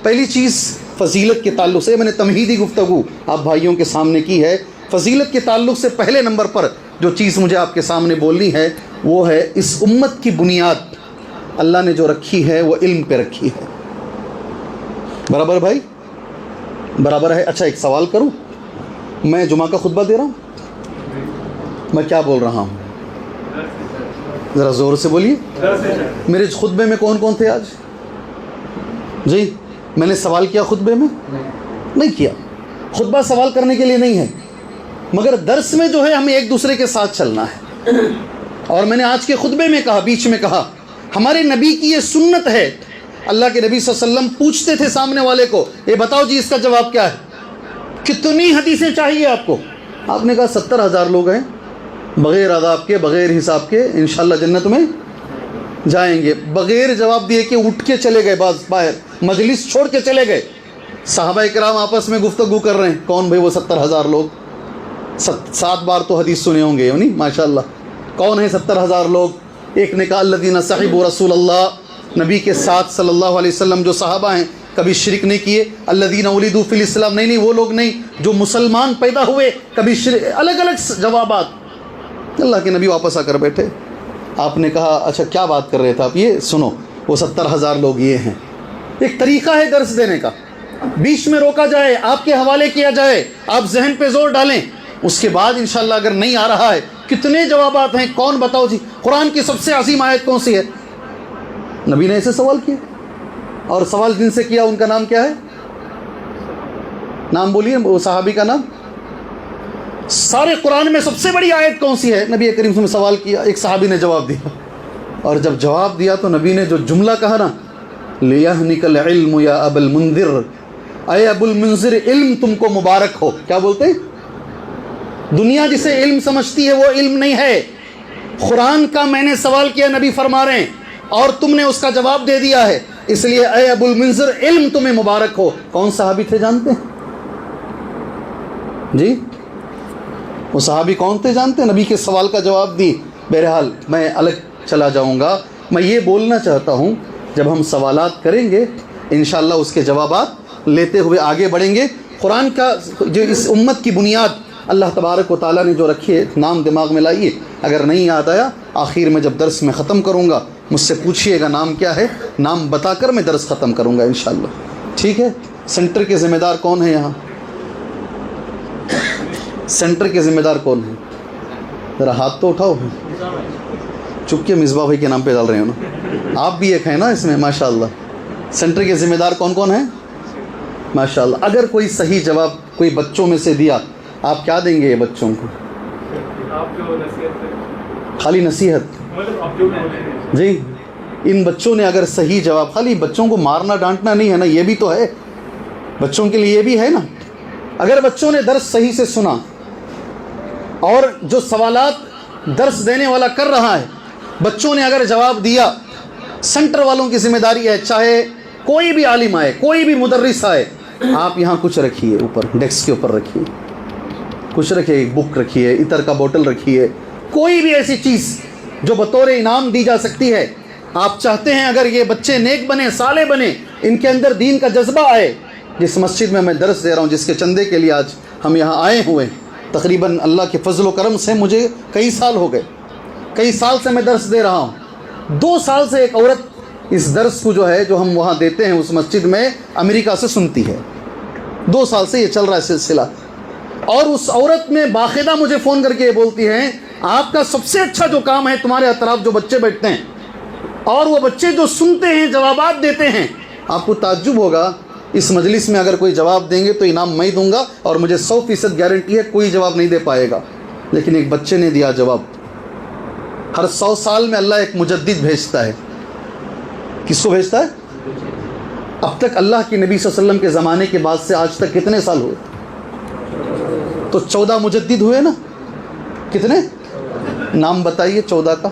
پہلی چیز فضیلت کے تعلق سے میں نے تمہیدی گفتگو آپ بھائیوں کے سامنے کی ہے. فضیلت کے تعلق سے پہلے نمبر پر جو چیز مجھے آپ کے سامنے بولنی ہے وہ ہے اس امت کی بنیاد اللہ نے جو رکھی ہے وہ علم پہ رکھی ہے. برابر بھائی؟ برابر ہے. اچھا ایک سوال کروں, میں جمعہ کا خطبہ دے رہا ہوں, میں کیا بول رہا ہوں؟ ذرا زور سے بولیے. میرے خطبے میں کون کون تھے آج؟ جی میں نے سوال کیا خطبے میں؟ نہیں کیا. خطبہ سوال کرنے کے لیے نہیں ہے, مگر درس میں جو ہے ہمیں ایک دوسرے کے ساتھ چلنا ہے. اور میں نے آج کے خطبے میں کہا, بیچ میں کہا, ہمارے نبی کی یہ سنت ہے. اللہ کے نبی صلی اللہ علیہ وسلم پوچھتے تھے سامنے والے کو, یہ بتاؤ جی اس کا جواب کیا ہے, کتنی حدیثیں چاہیے آپ کو؟ آپ نے کہا 70,000 لوگ ہیں, بغیر عذاب کے, بغیر حساب کے انشاءاللہ جنت میں جائیں گے. بغیر جواب دیے کہ اٹھ کے چلے گئے, باہر مجلس چھوڑ کے چلے گئے. صحابہ کرام آپس میں گفتگو کر رہے ہیں, کون بھائی وہ 70,000 لوگ؟ 7 بار تو حدیث سنے ہوں گے نہیں ماشاءاللہ. کون ہے 70,000 لوگ؟ ایک نے کہا الذین صحبوا رسول اللہ, نبی کے ساتھ صلی اللہ علیہ وسلم جو صحابہ ہیں کبھی شرک نہیں کیے. الذین ولدوا فی الاسلام, نہیں وہ لوگ نہیں جو مسلمان پیدا ہوئے کبھی شرک. الگ الگ جوابات. اللہ کے نبی واپس آ کر بیٹھے. آپ نے کہا اچھا کیا بات کر رہے تھے آپ؟ یہ سنو, وہ 70,000 لوگ یہ ہیں. ایک طریقہ ہے درس دینے کا, بیچ میں روکا جائے, آپ کے حوالے کیا جائے, آپ ذہن پہ زور ڈالیں, اس کے بعد انشاءاللہ اگر نہیں آ رہا ہے, کتنے جوابات ہیں, کون بتاؤ جی قرآن کی سب سے عظیم آیت کون سی ہے؟ نبی نے ایسے سوال کیا, اور سوال جن سے کیا ان کا نام کیا ہے؟ نام بولیے وہ صحابی کا نام. سارے قرآن میں سب سے بڑی آیت کون سی ہے؟ نبی کریم نے سوال کیا, ایک صحابی نے جواب دیا, اور جب جواب دیا تو نبی نے جو جملہ کہا نا, لِيَهْنِكَ الْعِلْمُ يَا أَبَا الْمُنذِرِ, اے ابو المنذر علم تم کو مبارک ہو. کیا بولتے ہیں؟ دنیا جسے علم سمجھتی ہے وہ علم نہیں ہے. قرآن کا میں نے سوال کیا, نبی فرما رہے ہیں, اور تم نے اس کا جواب دے دیا ہے, اس لیے اے ابو المنذر علم تمہیں مبارک ہو. کون صحابی تھے جانتے ہیں جی؟ وہ صحابی کون تھے جانتے ہیں؟ نبی کے سوال کا جواب دی. بہرحال میں الگ چلا جاؤں گا. میں یہ بولنا چاہتا ہوں جب ہم سوالات کریں گے انشاءاللہ اس کے جوابات لیتے ہوئے آگے بڑھیں گے. قرآن کا جو اس امت کی بنیاد اللہ تبارک و تعالیٰ نے جو رکھی ہے, نام دماغ میں لائیے. اگر نہیں یاد آیا آخر میں جب درس میں ختم کروں گا مجھ سے پوچھیے گا نام کیا ہے, نام بتا کر میں درس ختم کروں گا انشاءاللہ. ٹھیک ہے؟ سینٹر کے ذمہ دار کون ہیں یہاں؟ سینٹر کے ذمہ دار کون ہیں؟ ذرا ہاتھ تو اٹھاؤ. چپ کے مصباح بھائی کے نام پہ ڈال رہے ہو نا, آپ بھی ایک ہیں نا اس میں ماشاءاللہ. سینٹر کے ذمہ دار کون کون ہیں ماشاءاللہ؟ اگر کوئی صحیح جواب کوئی بچوں میں سے دیا, آپ کیا دیں گے یہ بچوں کو؟ خالی نصیحت جی. ان بچوں نے اگر صحیح جواب, خالی بچوں کو مارنا ڈانٹنا نہیں ہے نا, یہ بھی تو ہے بچوں کے لیے, یہ بھی ہے نا. اگر بچوں نے درس صحیح سے سنا اور جو سوالات درس دینے والا کر رہا ہے بچوں نے اگر جواب دیا, سینٹر والوں کی ذمہ داری ہے, چاہے کوئی بھی عالم آئے, کوئی بھی مدرس آئے, آپ یہاں کچھ رکھیے, اوپر ڈیسک کے اوپر رکھیے, کچھ رکھیے, ایک بک رکھیے, عطر کا بوتل رکھیے, کوئی بھی ایسی چیز جو بطور انعام دی جا سکتی ہے. آپ چاہتے ہیں اگر یہ بچے نیک بنے, صالح بنے, ان کے اندر دین کا جذبہ آئے. جس مسجد میں درس دے رہا ہوں, جس کے چندے کے لیے آج ہم یہاں آئے ہوئے ہیں, تقریباً اللہ کے فضل و کرم سے مجھے کئی سال ہو گئے, کئی سال سے میں درس دے رہا ہوں. 2 سال سے ایک عورت اس درس کو جو ہے جو ہم وہاں دیتے ہیں اس مسجد میں امریکہ سے سنتی ہے. 2 سال سے یہ چل رہا ہے سلسلہ. اور اس عورت میں باقاعدہ مجھے فون کر کے یہ بولتی ہیں, آپ کا سب سے اچھا جو کام ہے, تمہارے اطراف جو بچے بیٹھتے ہیں اور وہ بچے جو سنتے ہیں, جوابات دیتے ہیں. آپ کو تعجب ہوگا, اس مجلس میں اگر کوئی جواب دیں گے تو انعام میں ہی دوں گا, اور مجھے 100% گارنٹی ہے کوئی جواب نہیں دے پائے گا. لیکن ایک بچے نے دیا جواب. ہر 100 سال میں اللہ ایک مجدد بھیجتا ہے. کس کو بھیجتا ہے؟ اب تک اللہ کے نبی صلی اللہ علیہ وسلم کے زمانے کے بعد سے آج تک کتنے سال ہوئے؟ تو 14 مجدد ہوئے نا. کتنے نام بتائیے 14 کا؟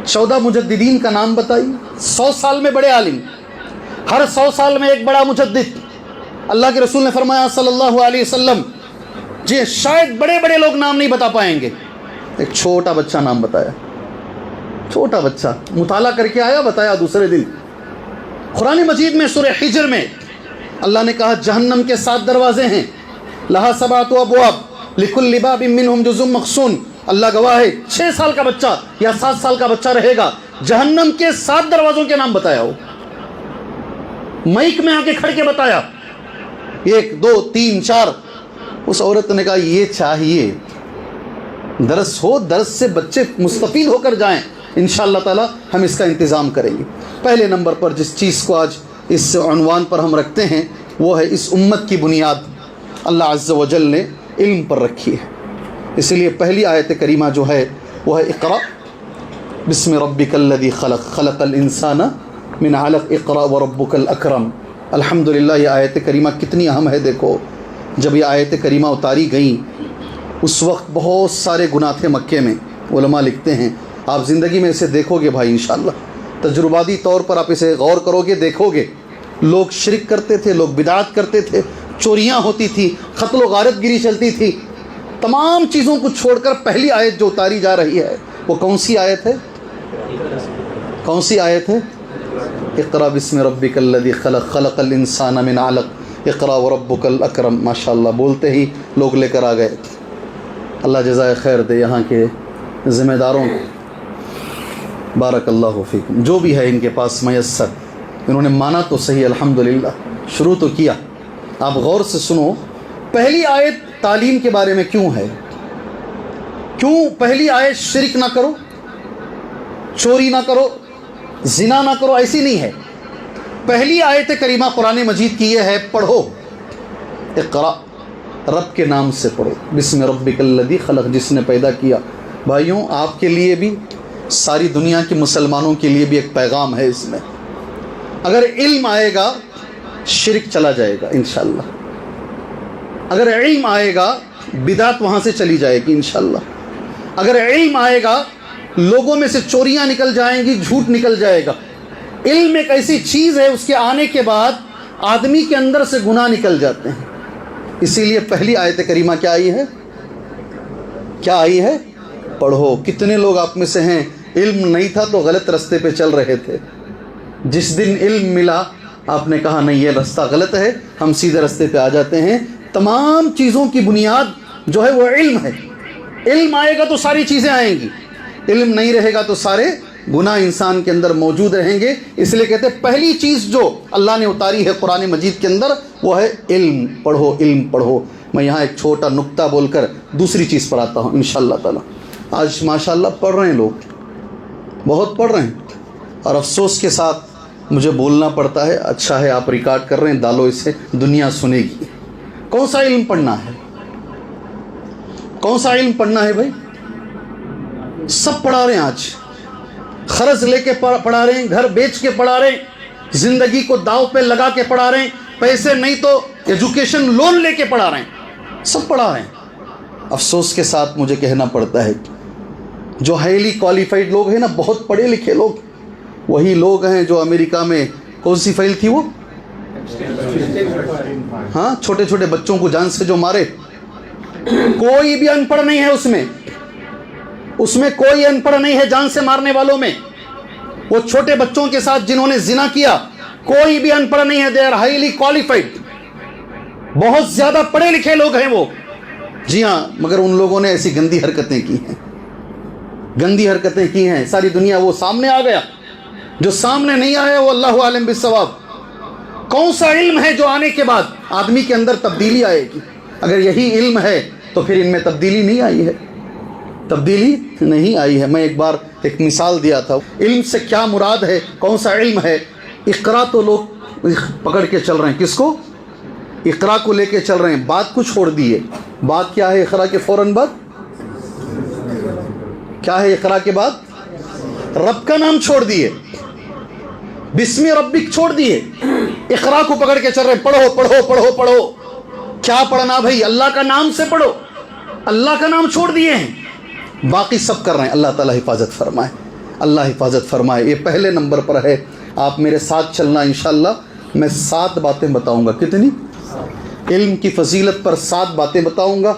14 مجددین کا نام بتائیے. 100 سال میں بڑے عالم, ہر 100 سال میں ایک بڑا مجدد. اللہ کے رسول نے فرمایا صلی اللہ علیہ وسلم, جی شاید بڑے بڑے لوگ نام نہیں بتا پائیں گے, ایک چھوٹا بچہ نام بتایا. چھوٹا بچہ مطالعہ کر کے آیا, بتایا دوسرے دن. قرآن مجید میں سورہ حجر میں اللہ نے کہا جہنم کے 7 دروازے ہیں، لہا 7 ابواب لکل باب منہم جزء مقسوم. اللہ گواہ ہے 6 سال کا بچہ یا 7 سال کا بچہ رہے گا، جہنم کے 7 دروازوں کے نام بتایا ہو، مائک میں آ کے کھڑ کے بتایا 1 2 3 4. اس عورت نے کہا یہ چاہیے درس ہو، درس سے بچے مستفید ہو کر جائیں، انشاءاللہ تعالی ہم اس کا انتظام کریں گے. پہلے نمبر پر جس چیز کو آج اس عنوان پر ہم رکھتے ہیں وہ ہے اس امت کی بنیاد اللہ عز و جل نے علم پر رکھی ہے. اسی لیے پہلی آیت کریمہ جو ہے وہ ہے اقرأ بسم ربک الذی خلق خلق الانسان من علق اقرأ وربک الاکرم. الحمدللہ یہ آیت کریمہ کتنی اہم ہے. دیکھو جب یہ آیت کریمہ اتاری گئیں اس وقت بہت سارے گناہ تھے مکے میں. علماء لکھتے ہیں آپ زندگی میں اسے دیکھو گے بھائی انشاءاللہ، تجرباتی طور پر آپ اسے غور کرو گے، دیکھو گے لوگ شرک کرتے تھے، لوگ بدعات کرتے تھے، چوریاں ہوتی تھی، قتل و غارت گیری چلتی تھی. تمام چیزوں کو چھوڑ کر پہلی آیت جو اتاری جا رہی ہے وہ کون سی آیت ہے؟ کون سی آیت ہے؟ اقرأ بسم ربک الذی خلق خلق الانسان من علق اقرأ وربک الاکرم. ماشاءاللہ بولتے ہی لوگ لے کر آ گئے. اللہ جزائے خیر دے یہاں کے ذمہ داروں کو، بارک اللہ فیکم. جو بھی ہے ان کے پاس میسر، انہوں نے مانا تو صحیح، الحمدللہ شروع تو کیا. آپ غور سے سنو پہلی آیت تعلیم کے بارے میں کیوں ہے؟ کیوں پہلی آیت شرک نہ کرو، چوری نہ کرو، زنا نہ کرو، ایسی نہیں ہے. پہلی آیت کریمہ قرآن مجید کی یہ ہے پڑھو اقرأ، رب کے نام سے پڑھو، بسم ربک الذی خلق، جس نے پیدا کیا. بھائیوں آپ کے لیے بھی، ساری دنیا کے مسلمانوں کے لیے بھی ایک پیغام ہے اس میں. اگر علم آئے گا شرک چلا جائے گا انشاءاللہ، اگر علم آئے گا بدعت وہاں سے چلی جائے گی انشاءاللہ، اگر علم آئے گا لوگوں میں سے چوریاں نکل جائیں گی، جھوٹ نکل جائے گا. علم ایک ایسی چیز ہے اس کے آنے کے بعد آدمی کے اندر سے گناہ نکل جاتے ہیں. اسی لیے پہلی آیت کریمہ کیا آئی ہے؟ کیا آئی ہے؟ پڑھو. کتنے لوگ آپ میں سے ہیں علم نہیں تھا تو غلط رستے پہ چل رہے تھے، جس دن علم ملا آپ نے کہا نہیں یہ رستہ غلط ہے، ہم سیدھے رستے پہ آ جاتے ہیں. تمام چیزوں کی بنیاد جو ہے وہ علم ہے. علم آئے گا تو ساری چیزیں آئیں گی، علم نہیں رہے گا تو سارے گناہ انسان کے اندر موجود رہیں گے. اس لیے کہتے ہیں پہلی چیز جو اللہ نے اتاری ہے قرآن مجید کے اندر وہ ہے علم. پڑھو، علم پڑھو. میں یہاں ایک چھوٹا نقطہ بول کر دوسری چیز پر آتا ہوں انشاءاللہ تعالی. آج ماشاءاللہ پڑھ رہے ہیں لوگ، بہت پڑھ رہے ہیں، اور افسوس کے ساتھ مجھے بولنا پڑتا ہے. اچھا ہے آپ ریکارڈ کر رہے ہیں، ڈالو اسے، دنیا سنے گی. کون سا علم پڑھنا ہے؟ کون سا علم پڑھنا ہے بھائی؟ سب پڑھا رہے ہیں آج، قرض لے کے پڑھا رہے ہیں، گھر بیچ کے پڑھا رہے ہیں، زندگی کو داؤ پہ لگا کے پڑھا رہے ہیں، پیسے نہیں تو ایجوکیشن لون لے کے پڑھا رہے ہیں، سب پڑھا رہے ہیں. افسوس کے ساتھ مجھے کہنا پڑتا ہے جو ہائیلی کوالیفائڈ لوگ ہیں نا، بہت پڑھے لکھے لوگ، وہی لوگ ہیں جو امریکہ میں کون سی فائل تھی وہ، ہاں چھوٹے چھوٹے بچوں کو جان سے جو مارے. کوئی بھی ان پڑھ نہیں ہے اس میں کوئی ان پڑھ نہیں ہے جان سے مارنے والوں میں. وہ چھوٹے بچوں کے ساتھ جنہوں نے زنا کیا کوئی بھی ان پڑھ نہیں ہے. دے آر ہائیلی کوالیفائڈ، بہت زیادہ پڑھے لکھے لوگ ہیں وہ. جی ہاں، مگر ان لوگوں نے ایسی گندی حرکتیں کی ہیں، گندی حرکتیں کی ہیں. ساری دنیا وہ سامنے آ گیا، جو سامنے نہیں آیا وہ اللہ عالم بالصواب. کون سا علم ہے جو آنے کے بعد آدمی کے اندر تبدیلی آئے گی؟ اگر یہی علم ہے تو پھر ان میں تبدیلی نہیں آئی ہے، تبدیلی نہیں آئی ہے. میں ایک بار ایک مثال دیا تھا. علم سے کیا مراد ہے؟ کون سا علم ہے؟ اقرا تو لوگ پکڑ کے چل رہے ہیں، کس کو؟ اقرا کو لے کے چل رہے ہیں. بات کو چھوڑ دیے. بات کیا ہے اقرا کے فوراً بعد؟ کیا ہے اقرا کے بعد؟ رب کا نام چھوڑ دیے، بسم ربک چھوڑ دیے، اقرا کو پکڑ کے چل رہے ہیں. پڑھو پڑھو پڑھو پڑھو. کیا پڑھنا بھائی؟ اللہ کا نام سے پڑھو. اللہ کا نام چھوڑ دیے ہیں، باقی سب کر رہے ہیں. اللہ تعالیٰ حفاظت فرمائے، اللہ حفاظت فرمائے. یہ پہلے نمبر پر ہے. آپ میرے ساتھ چلنا انشاءاللہ. میں 7 باتیں بتاؤں گا. کتنی؟ علم کی فضیلت پر 7 باتیں بتاؤں گا.